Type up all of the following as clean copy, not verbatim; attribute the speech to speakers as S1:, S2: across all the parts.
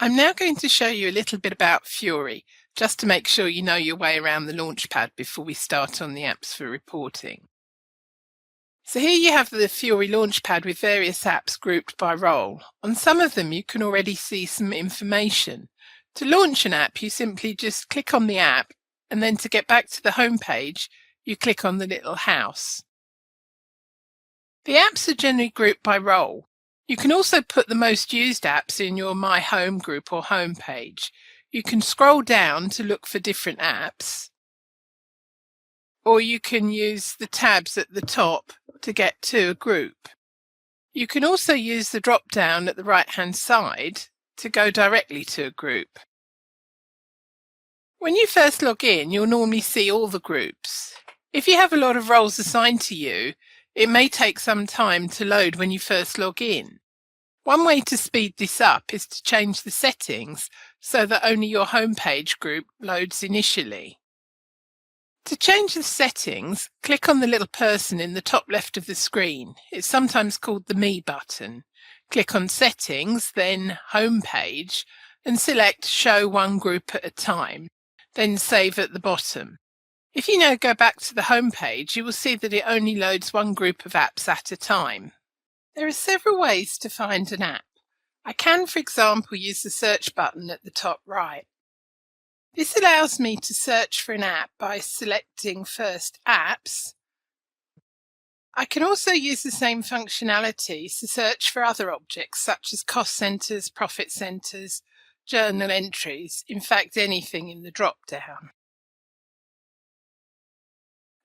S1: I'm now going to show you a little bit about Fiori, just to make sure you know your way around the Launchpad before we start on the apps for reporting. So here you have the Fiori Launchpad with various apps grouped by role. On some of them you can already see some information. To launch an app, you simply just click on the app, and then to get back to the home page, you click on the little house. The apps are generally grouped by role. You can also put the most used apps in your My Home group or home page. You can scroll down to look for different apps, or you can use the tabs at the top to get to a group. You can also use the drop down at the right hand side to go directly to a group. When you first log in, you'll normally see all the groups. If you have a lot of roles assigned to you, it may take some time to load when you first log in. One way to speed this up is to change the settings so that only your homepage group loads initially. To change the settings, click on the little person in the top left of the screen. It's sometimes called the Me button. Click on Settings, then Homepage, and select Show one group at a time, then Save at the bottom. If you now go back to the home page, you will see that it only loads one group of apps at a time. There are several ways to find an app. I can, for example, use the search button at the top right. This allows me to search for an app by selecting first Apps. I can also use the same functionality to search for other objects such as cost centres, profit centres, journal entries, in fact anything in the drop-down.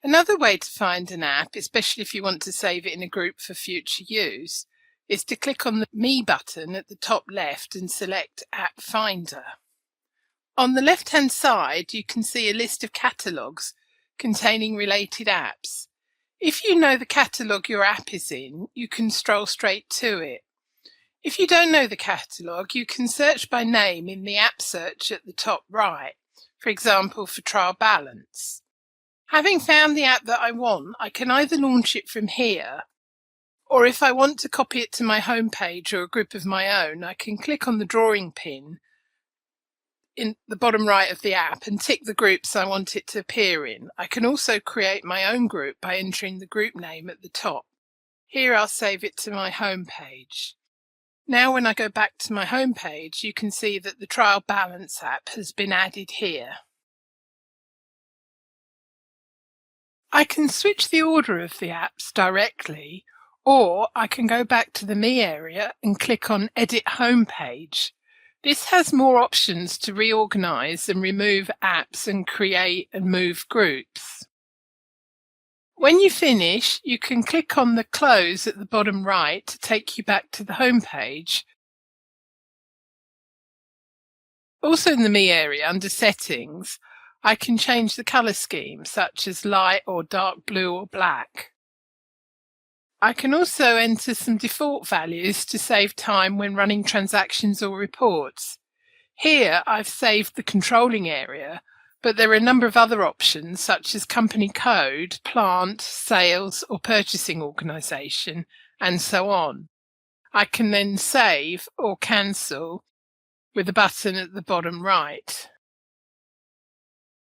S1: Another way to find an app, especially if you want to save it in a group for future use, is to click on the Me button at the top left and select App Finder. On the left-hand side, you can see a list of catalogues containing related apps. If you know the catalogue your app is in, you can stroll straight to it. If you don't know the catalogue, you can search by name in the app search at the top right, for example for Trial Balance. Having found the app that I want, I can either launch it from here, or if I want to copy it to my home page or a group of my own, I can click on the drawing pin in the bottom right of the app and tick the groups I want it to appear in. I can also create my own group by entering the group name at the top. Here I'll save it to my home page. Now when I go back to my home page, you can see that the Trial Balance app has been added here. I can switch the order of the apps directly, or I can go back to the Me area and click on Edit Home Page. This has more options to reorganize and remove apps and create and move groups. When you finish, you can click on the Close at the bottom right to take you back to the home page. Also in the Me area, under Settings, I can change the colour scheme, such as light or dark blue or black. I can also enter some default values to save time when running transactions or reports. Here I've saved the controlling area, but there are a number of other options such as company code, plant, sales or purchasing organisation, and so on. I can then save or cancel with a button at the bottom right.